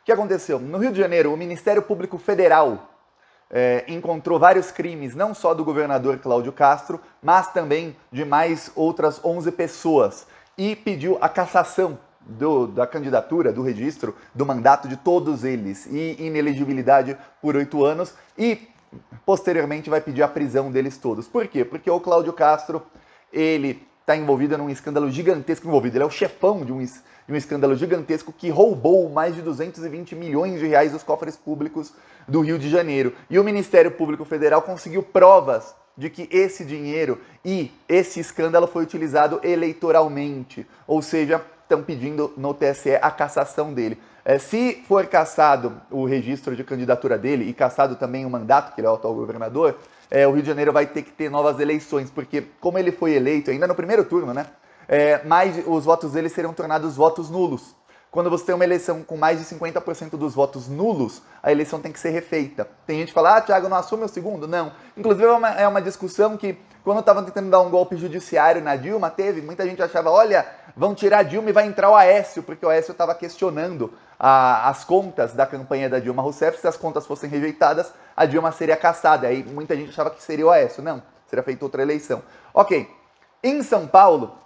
que aconteceu? No Rio de Janeiro, o Ministério Público Federal encontrou vários crimes, não só do governador Cláudio Castro, mas também de mais outras 11 pessoas, e pediu a cassação da candidatura, do registro, do mandato de todos eles, e inelegibilidade por 8 anos, e posteriormente vai pedir a prisão deles todos. Por quê? Porque o Cláudio Castro, ele está envolvido num escândalo gigantesco, ele é o chefão de um escândalo gigantesco que roubou mais de 220 milhões de reais dos cofres públicos do Rio de Janeiro. E o Ministério Público Federal conseguiu provas de que esse dinheiro e esse escândalo foi utilizado eleitoralmente, ou seja, estão pedindo no TSE a cassação dele. Se for cassado o registro de candidatura dele e cassado também o mandato, que ele é o atual governador, o Rio de Janeiro vai ter que ter novas eleições, porque como ele foi eleito ainda no primeiro turno, né, os votos dele serão tornados votos nulos. Quando você tem uma eleição com mais de 50% dos votos nulos, a eleição tem que ser refeita. Tem gente que fala, Thiago, não assume o segundo? Não. Inclusive é uma discussão que, quando estavam tentando dar um golpe judiciário na Dilma, muita gente achava, olha, vão tirar a Dilma e vai entrar o Aécio, porque o Aécio estava questionando as contas da campanha da Dilma Rousseff. Se as contas fossem rejeitadas, a Dilma seria cassada. Aí muita gente achava que seria o Aécio. Não, seria feita outra eleição. Ok, em São Paulo,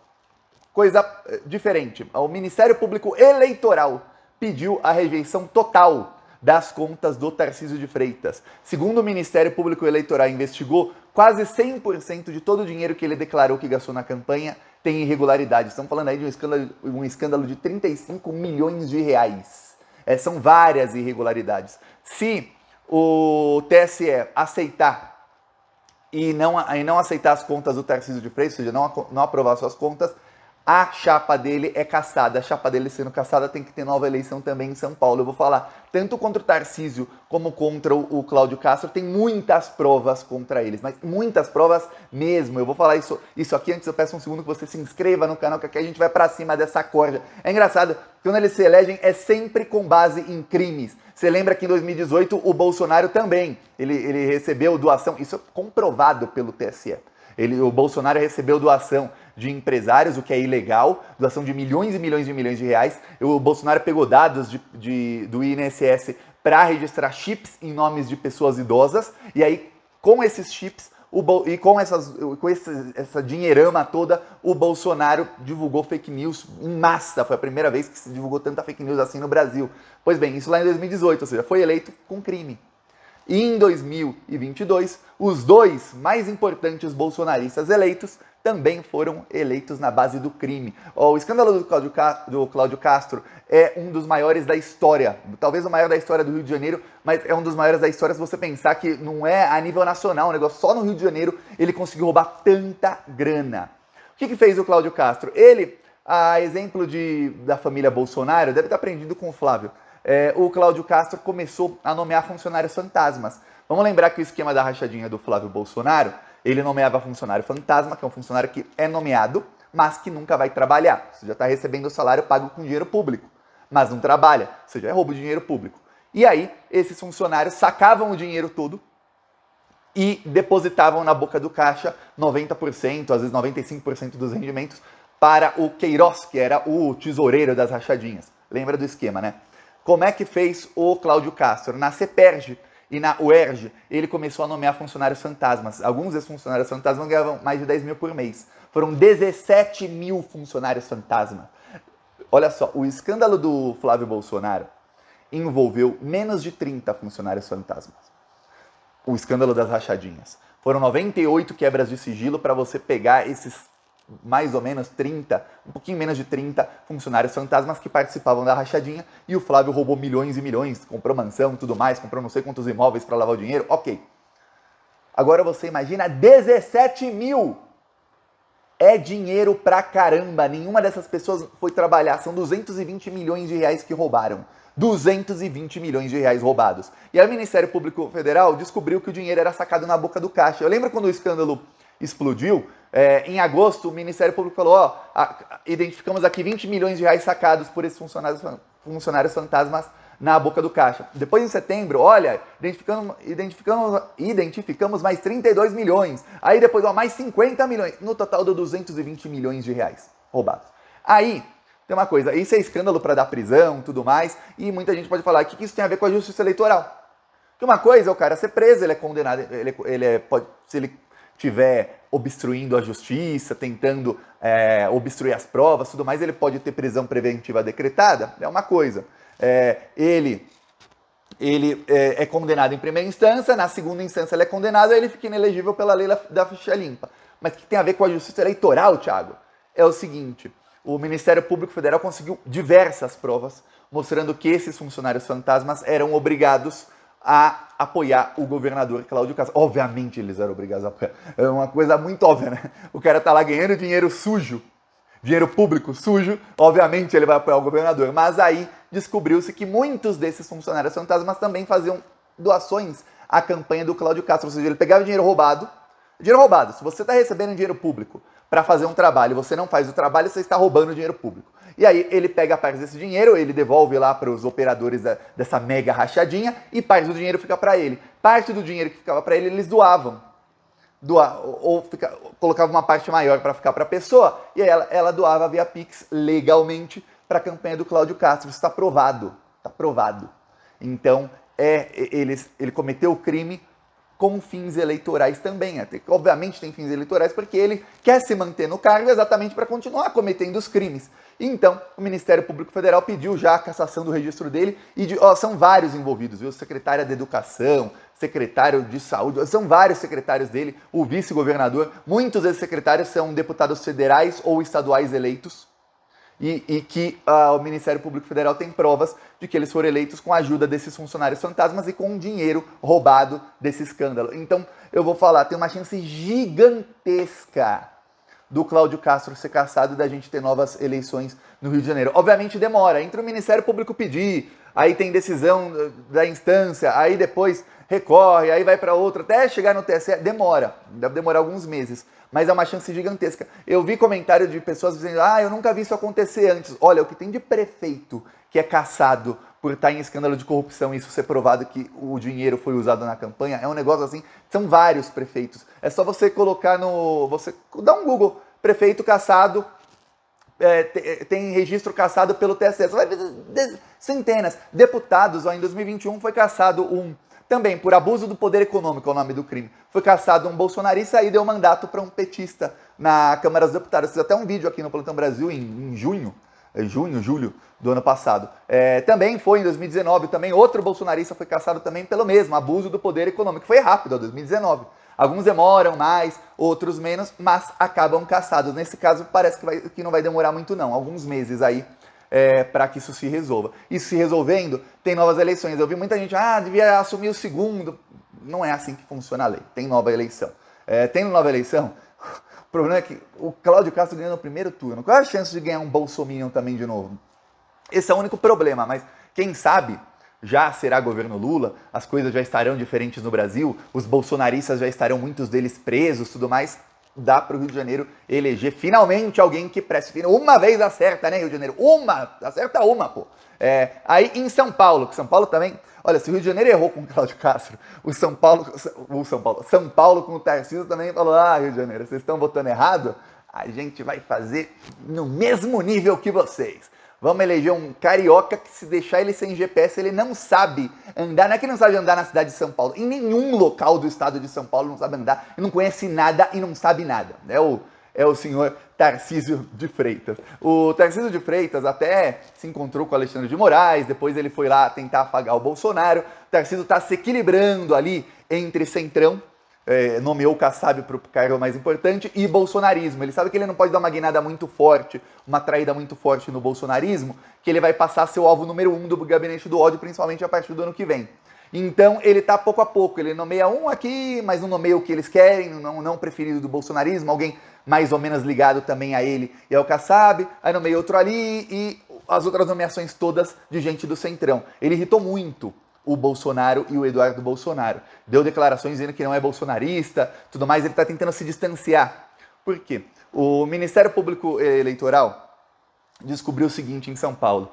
coisa diferente. O Ministério Público Eleitoral pediu a rejeição total das contas do Tarcísio de Freitas. Segundo o Ministério Público Eleitoral investigou, quase 100% de todo o dinheiro que ele declarou que gastou na campanha tem irregularidades. Estamos falando aí de um escândalo de 35 milhões de reais. São várias irregularidades. Se o TSE aceitar e não aceitar as contas do Tarcísio de Freitas, ou seja, não aprovar suas contas, a chapa dele é cassada. A chapa dele sendo cassada tem que ter nova eleição também em São Paulo. Eu vou falar tanto contra o Tarcísio como contra o Cláudio Castro. Tem muitas provas contra eles, mas muitas provas mesmo. Eu vou falar isso aqui. Antes eu peço um segundo que você se inscreva no canal, que aqui a gente vai pra cima dessa corda. É engraçado, quando eles se elegem é sempre com base em crimes. Você lembra que em 2018 o Bolsonaro também, ele recebeu doação, isso é comprovado pelo TSE. O Bolsonaro recebeu doação de empresários, o que é ilegal, doação de milhões e milhões e milhões de reais. O Bolsonaro pegou dados do INSS para registrar chips em nomes de pessoas idosas, e aí com esses chips e com essa dinheirama toda, o Bolsonaro divulgou fake news em massa. Foi a primeira vez que se divulgou tanta fake news assim no Brasil. Pois bem, isso lá em 2018, ou seja, foi eleito com crime. E em 2022, os dois mais importantes bolsonaristas eleitos também foram eleitos na base do crime. O escândalo do Cláudio Castro é um dos maiores da história, talvez o maior da história do Rio de Janeiro, mas é um dos maiores da história se você pensar que não é a nível nacional, um negócio só no Rio de Janeiro ele conseguiu roubar tanta grana. O que fez o Cláudio Castro? Ele, a exemplo da família Bolsonaro, deve ter aprendido com o Flávio. O Cláudio Castro começou a nomear funcionários fantasmas. Vamos lembrar que o esquema da rachadinha do Flávio Bolsonaro, ele nomeava funcionário fantasma, que é um funcionário que é nomeado, mas que nunca vai trabalhar. Você já está recebendo o salário pago com dinheiro público, mas não trabalha, ou seja, é roubo de dinheiro público. E aí, esses funcionários sacavam o dinheiro todo e depositavam na boca do caixa 90%, às vezes 95% dos rendimentos para o Queiroz, que era o tesoureiro das rachadinhas. Lembra do esquema, né? Como é que fez o Cláudio Castro? Na CEPERJ e na UERJ, ele começou a nomear funcionários fantasmas. Alguns desses funcionários fantasmas ganhavam mais de 10 mil por mês. Foram 17 mil funcionários fantasma. Olha só, o escândalo do Flávio Bolsonaro envolveu menos de 30 funcionários fantasmas. O escândalo das rachadinhas. Foram 98 quebras de sigilo para você pegar esses mais ou menos 30, um pouquinho menos de 30 funcionários fantasmas que participavam da rachadinha, e o Flávio roubou milhões e milhões, comprou mansão e tudo mais, comprou não sei quantos imóveis para lavar o dinheiro, ok. Agora você imagina 17 mil! É dinheiro pra caramba, nenhuma dessas pessoas foi trabalhar, são 220 milhões de reais que roubaram. 220 milhões de reais roubados. E aí o Ministério Público Federal descobriu que o dinheiro era sacado na boca do caixa. Eu lembro quando o escândalo explodiu, em agosto o Ministério Público falou, identificamos aqui 20 milhões de reais sacados por esses funcionários fantasmas na boca do caixa. Depois em setembro, olha, identificamos mais 32 milhões. Aí depois, mais 50 milhões. No total deu 220 milhões de reais roubados. Aí, tem uma coisa, isso é escândalo para dar prisão, tudo mais, e muita gente pode falar, o que isso tem a ver com a justiça eleitoral? Que uma coisa é o cara ser preso, ele é condenado, se ele estiver obstruindo a justiça, tentando obstruir as provas, tudo mais, ele pode ter prisão preventiva decretada, é uma coisa. Ele é condenado em primeira instância, na segunda instância ele é condenado, aí ele fica inelegível pela lei da ficha limpa. Mas o que tem a ver com a justiça eleitoral, Thiago? É o seguinte, o Ministério Público Federal conseguiu diversas provas mostrando que esses funcionários fantasmas eram obrigados a apoiar o governador Cláudio Castro. Obviamente eles eram obrigados a apoiar. É uma coisa muito óbvia, né? O cara tá lá ganhando dinheiro sujo, dinheiro público sujo, obviamente ele vai apoiar o governador. Mas aí descobriu-se que muitos desses funcionários fantasmas também faziam doações à campanha do Cláudio Castro. Ou seja, ele pegava dinheiro roubado. Dinheiro roubado. Se você está recebendo dinheiro público para fazer um trabalho e você não faz o trabalho, você está roubando dinheiro público. E aí ele pega parte desse dinheiro, ele devolve lá para os operadores dessa mega rachadinha e parte do dinheiro fica para ele. Parte do dinheiro que ficava para ele, eles doavam. Colocava uma parte maior para ficar para a pessoa e aí ela doava via Pix legalmente para a campanha do Cláudio Castro. Isso está provado. Está provado. Então, ele cometeu o crime com fins eleitorais também. Obviamente tem fins eleitorais porque ele quer se manter no cargo exatamente para continuar cometendo os crimes. Então, o Ministério Público Federal pediu já a cassação do registro dele e são vários envolvidos, viu? Secretária de Educação, secretário de Saúde, são vários secretários dele, o vice-governador. Muitos desses secretários são deputados federais ou estaduais eleitos e que o Ministério Público Federal tem provas de que eles foram eleitos com a ajuda desses funcionários fantasmas e com dinheiro roubado desse escândalo. Então, eu vou falar, tem uma chance gigantesca do Cláudio Castro ser cassado e da gente ter novas eleições no Rio de Janeiro. Obviamente demora, entre o Ministério Público pedir, aí tem decisão da instância, aí depois recorre, aí vai para outra, até chegar no TSE, demora, deve demorar alguns meses, mas é uma chance gigantesca. Eu vi comentário de pessoas dizendo, eu nunca vi isso acontecer antes. Olha, o que tem de prefeito que é cassado por estar em escândalo de corrupção e isso ser provado que o dinheiro foi usado na campanha, é um negócio assim, são vários prefeitos. É só você colocar você dá um Google, prefeito cassado, tem registro cassado pelo TSE, você vai ver centenas. Deputados, em 2021 foi cassado também por abuso do poder econômico, é o nome do crime. Foi cassado um bolsonarista e deu mandato para um petista na Câmara dos Deputados. Fiz até um vídeo aqui no Plantão Brasil em julho do ano passado. Também foi em 2019, também outro bolsonarista foi cassado também pelo mesmo, abuso do poder econômico. Foi rápido, 2019. Alguns demoram mais, outros menos, mas acabam cassados. Nesse caso, parece que não vai demorar muito não, alguns meses aí para que isso se resolva. Isso se resolvendo, tem novas eleições. Eu vi muita gente, devia assumir o segundo. Não é assim que funciona a lei, tem nova eleição. Tendo nova eleição, o problema é que o Cláudio Castro ganhou no primeiro turno. Qual é a chance de ganhar um bolsominion também de novo? Esse é o único problema, mas quem sabe já será governo Lula, as coisas já estarão diferentes no Brasil, os bolsonaristas já estarão, muitos deles presos, tudo mais. Dá para o Rio de Janeiro eleger finalmente alguém que preste. Uma vez acerta, né, Rio de Janeiro? Acerta uma, pô. Aí em São Paulo, que São Paulo também. Olha, se o Rio de Janeiro errou com o Cláudio Castro, São Paulo com o Tarcísio também falou: Rio de Janeiro, vocês estão votando errado? A gente vai fazer no mesmo nível que vocês. Vamos eleger um carioca que, se deixar ele sem GPS, ele não sabe andar. Não é que não sabe andar na cidade de São Paulo. Em nenhum local do estado de São Paulo não sabe andar. Ele não conhece nada e não sabe nada. É o senhor Tarcísio de Freitas. O Tarcísio de Freitas até se encontrou com o Alexandre de Moraes. Depois ele foi lá tentar afagar o Bolsonaro. O Tarcísio está se equilibrando ali entre centrão. Nomeou o Kassab para o cargo mais importante, e bolsonarismo. Ele sabe que ele não pode dar uma guinada muito forte, uma traída muito forte no bolsonarismo, que ele vai passar a ser o alvo número 1 do gabinete do ódio, principalmente a partir do ano que vem. Então ele tá pouco a pouco, ele nomeia um aqui, mas não nomeia o que eles querem, não preferido do bolsonarismo, alguém mais ou menos ligado também a ele e ao Kassab, aí nomeia outro ali, e as outras nomeações todas de gente do centrão. Ele irritou muito o Bolsonaro e o Eduardo Bolsonaro. Deu declarações dizendo que não é bolsonarista, tudo mais, ele está tentando se distanciar. Por quê? O Ministério Público Eleitoral descobriu o seguinte em São Paulo.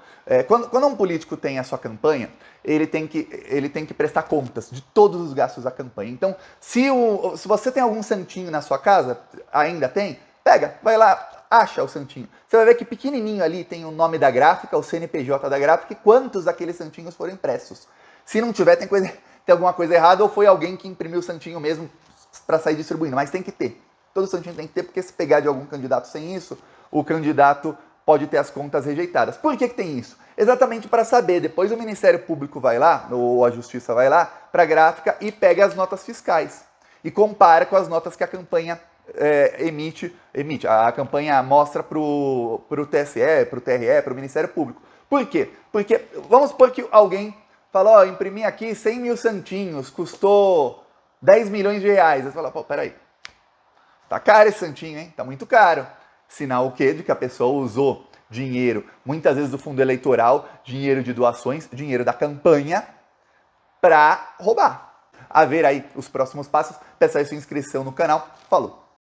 Quando um político tem a sua campanha, ele tem que prestar contas de todos os gastos da campanha. Então, se você tem algum santinho na sua casa, ainda tem, Pega, vai lá, acha o santinho. Você vai ver que pequenininho ali tem o nome da gráfica, o CNPJ da gráfica e quantos daqueles santinhos foram impressos. Se não tiver, tem alguma coisa errada ou foi alguém que imprimiu o santinho mesmo para sair distribuindo, mas tem que ter. Todo santinho tem que ter, porque se pegar de algum candidato sem isso, o candidato pode ter as contas rejeitadas. Por que tem isso? Exatamente para saber. Depois o Ministério Público vai lá, ou a Justiça vai lá, para a gráfica e pega as notas fiscais. E compara com as notas que a campanha emite. A campanha mostra para o TSE, para o TRE, para o Ministério Público. Por quê? Porque vamos supor que alguém fala, ó, imprimi aqui 100 mil santinhos, custou 10 milhões de reais. Você fala, pô, peraí, tá caro esse santinho, hein? Tá muito caro. Sinal o quê? De que a pessoa usou dinheiro, muitas vezes do fundo eleitoral, dinheiro de doações, dinheiro da campanha, para roubar. A ver aí os próximos passos, peça aí sua inscrição no canal. Falou!